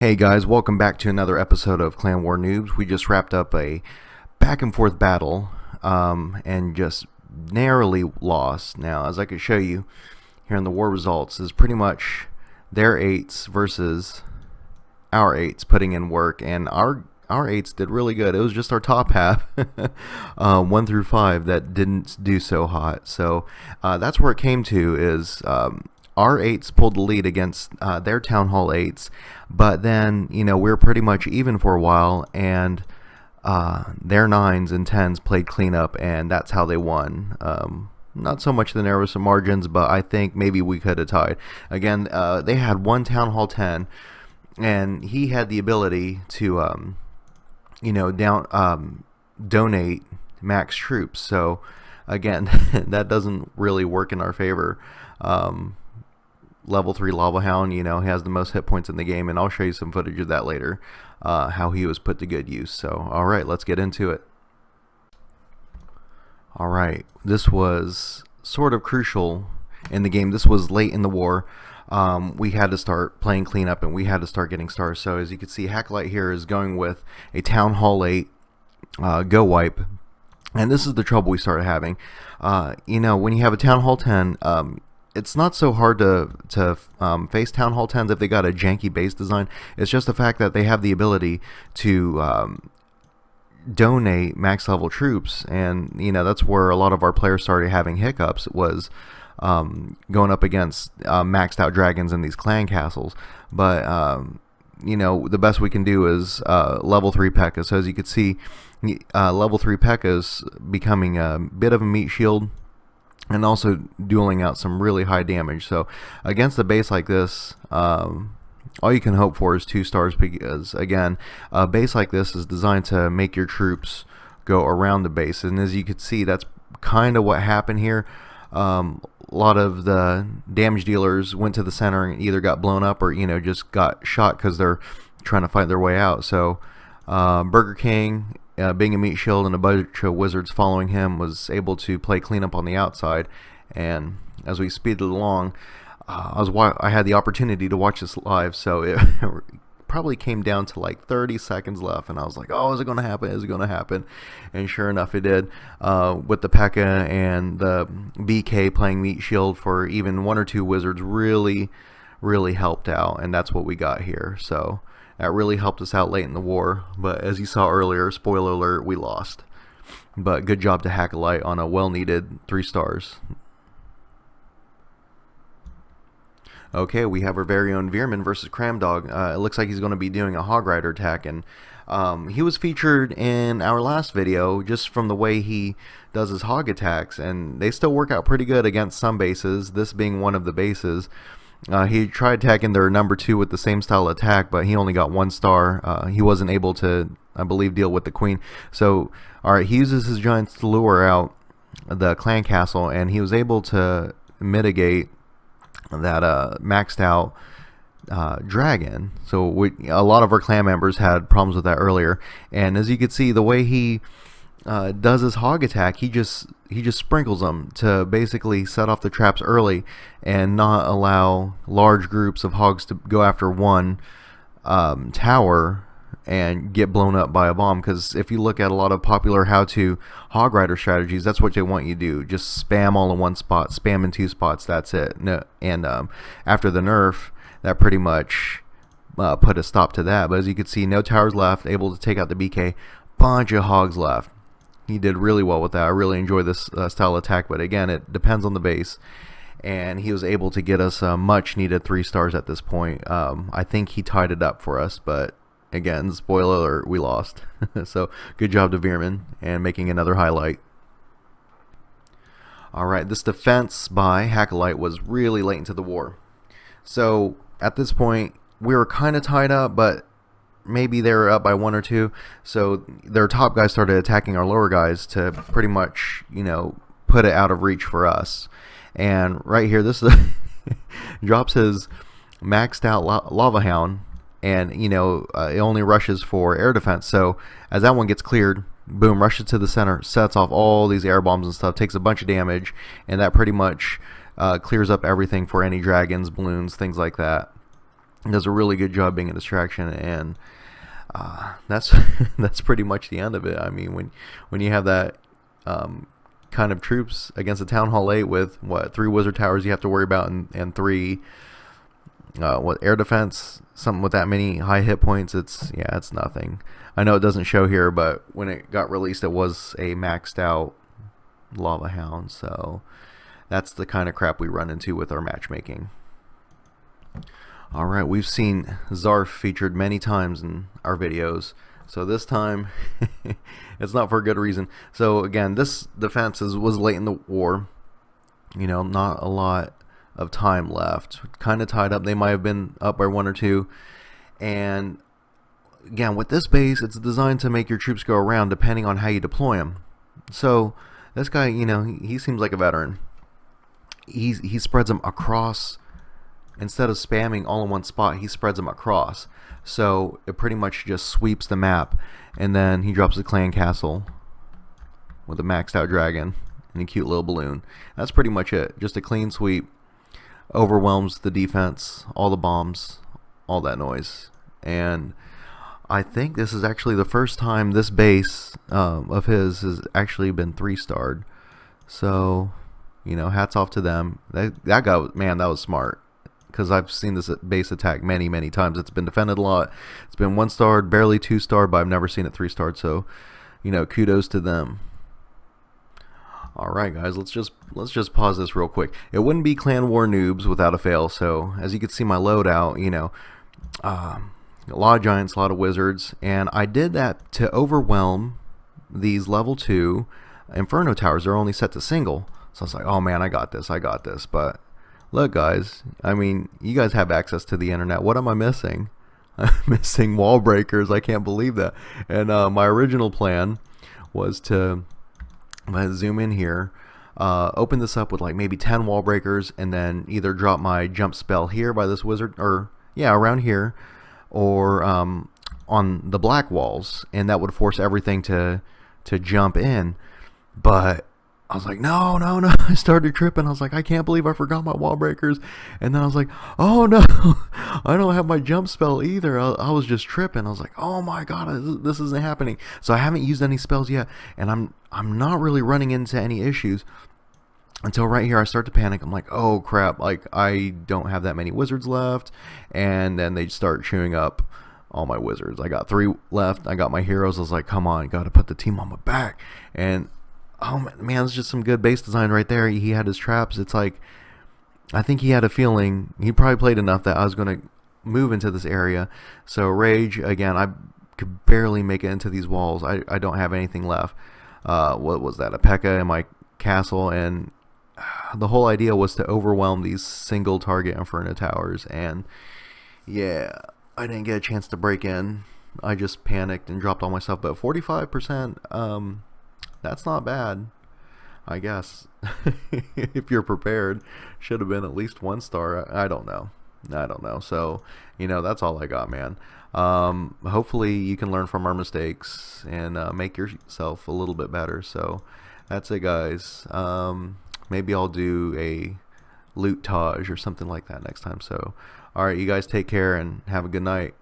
Hey guys, welcome back to another episode of Clan War Noobs. We just wrapped up a back and forth battle and just narrowly lost. Now, as I could show you here in the war results, is pretty much their 8s versus our 8s putting in work, and our 8s did really good. It was just our top half, 1 through 5, that didn't do so hot. So that's where it came to, is our 8s pulled the lead against their Town Hall 8s, but then, we were pretty much even for a while, and their 9s and 10s played cleanup, and that's how they won. Not so much the narrowest of margins, but I think maybe we could have tied. Again, they had one Town Hall 10, and he had the ability to, donate max troops. So, again, that doesn't really work in our favor. Level 3 Lava Hound, has the most hit points in the game, and I'll show you some footage of that later, how he was put to good use. So, alright, let's get into it. Alright, this was sort of crucial in the game. This was late in the war. We had to start playing cleanup, and we had to start getting stars. So, as you can see, Hacklight here is going with a Town Hall 8 go wipe. And this is the trouble we started having. When you have a Town Hall 10, it's not so hard to face Town Hall 10s if they got a janky base design. It's just the fact that they have the ability to donate max level troops, and that's where a lot of our players started having hiccups, was going up against maxed out dragons in these clan castles. But the best we can do is level 3 P.E.K.K.A. So as you can see, level 3 P.E.K.K.A's becoming a bit of a meat shield, and also dueling out some really high damage. So against a base like this, all you can hope for is 2 stars, because again, a base like this is designed to make your troops go around the base, and as you can see, that's kind of what happened here. A lot of the damage dealers went to the center and either got blown up or just got shot because they're trying to fight their way out. So Burger King, being a meat shield and a bunch of wizards following him, was able to play cleanup on the outside. And as we speeded along, I had the opportunity to watch this live, so it probably came down to like 30 seconds left, and I was like, oh, is it going to happen? Is it going to happen? And sure enough, it did, with the P.E.K.K.A and the BK playing meat shield for even 1 or 2 wizards really helped out, and that's what we got here. So that really helped us out late in the war, but as you saw earlier, spoiler alert, we lost. But good job to Hacklight on a well-needed 3 stars. Okay, we have our very own Veerman versus Cramdog. It looks like he's going to be doing a Hog Rider attack, and he was featured in our last video just from the way he does his hog attacks, and they still work out pretty good against some bases, this being one of the bases. He tried attacking their number 2 with the same style of attack, but he only got 1 star. He wasn't able to, I believe, deal with the queen. So, alright, he uses his giants to lure out the clan castle, and he was able to mitigate that maxed out dragon. So a lot of our clan members had problems with that earlier, and as you can see, the way he does his hog attack, he just sprinkles them to basically set off the traps early and not allow large groups of hogs to go after one tower and get blown up by a bomb. Because if you look at a lot of popular how-to hog rider strategies, that's what they want you to do. Just spam all in one spot, spam in 2 spots, that's it. No, and after the nerf, that pretty much put a stop to that. But as you can see, no towers left, able to take out the BK, bunch of hogs left. He did really well with that. I really enjoy this style of attack, but again, it depends on the base. And he was able to get us much needed 3 stars at this point. I think he tied it up for us, but again, spoiler alert, we lost. So good job to Veerman and making another highlight. Alright, this defense by Hacklight was really late into the war. So at this point, we were kind of tied up, but maybe they were up by 1 or 2. So their top guys started attacking our lower guys to pretty much, put it out of reach for us. And right here, this is drops his maxed out Lava Hound, and it only rushes for air defense. So as that one gets cleared, boom, rushes to the center, sets off all these air bombs and stuff, takes a bunch of damage, and that pretty much clears up everything for any dragons, balloons, things like that. does a really good job being a distraction, and that's that's pretty much the end of it. I mean, when you have that kind of troops against a Town Hall 8 with what 3 wizard towers you have to worry about, and 3 what air defense, something with that many high hit points, it's nothing. I know it doesn't show here, but when it got released, it was a maxed out lava hound, so that's the kind of crap we run into with our matchmaking. Alright, we've seen Zarf featured many times in our videos, so this time it's not for a good reason. So again, this defense was late in the war, you know, not a lot of time left, kind of tied up. They might have been up by 1 or 2, and again, with this base, it's designed to make your troops go around depending on how you deploy them. So this guy, you know, he seems like a veteran. He spreads them across. Instead of spamming all in one spot, he spreads them across. So it pretty much just sweeps the map, and then he drops a clan castle with a maxed out dragon and a cute little balloon. That's pretty much it. Just a clean sweep. Overwhelms the defense, all the bombs, all that noise. And I think this is actually the first time this base of his has actually been 3-starred. So, you know, hats off to them. That guy, man, that was smart. Because I've seen this base attack many times. It's been defended a lot. It's been 1-starred, barely 2-starred, but I've never seen it 3-starred. So, you know, kudos to them. All right, guys, let's just pause this real quick. It wouldn't be Clan War Noobz without a fail. So, as you can see, my loadout, you know, a lot of giants, a lot of wizards, and I did that to overwhelm these level 2 Inferno towers. They're only set to single. So I was like, oh man, I got this. But look, guys, I mean, you guys have access to the internet. What am I missing? I'm missing wall breakers. I can't believe that. And my original plan was to, if I zoom in here, open this up with like maybe 10 wall breakers, and then either drop my jump spell here by this wizard, or yeah, around here, or on the black walls, and that would force everything to jump in. But I was like, no. I started tripping. I was like, I can't believe I forgot my wall breakers. And then I was like, oh no, I don't have my jump spell either. I was just tripping. I was like, oh my god, this isn't happening. So I haven't used any spells yet, and I'm not really running into any issues until right here I start to panic. I'm like, oh crap, like I don't have that many wizards left. And then they start chewing up all my wizards. I got 3 left. I got my heroes. I was like, come on, gotta put the team on my back. And oh man, it's just some good base design right there. He had his traps. It's like, I think he had a feeling, he probably played enough that I was going to move into this area. So Rage, again, I could barely make it into these walls. I don't have anything left. What was that? A P.E.K.K.A. in my castle, and the whole idea was to overwhelm these single target Inferno towers. And yeah, I didn't get a chance to break in. I just panicked and dropped all my stuff. But 45%, that's not bad, I guess. If you're prepared. Should have been at least 1-star. I don't know. So, you know, that's all I got, man. Hopefully you can learn from our mistakes and make yourself a little bit better. So that's it, guys. Maybe I'll do a loot-tage or something like that next time. So alright, you guys take care and have a good night.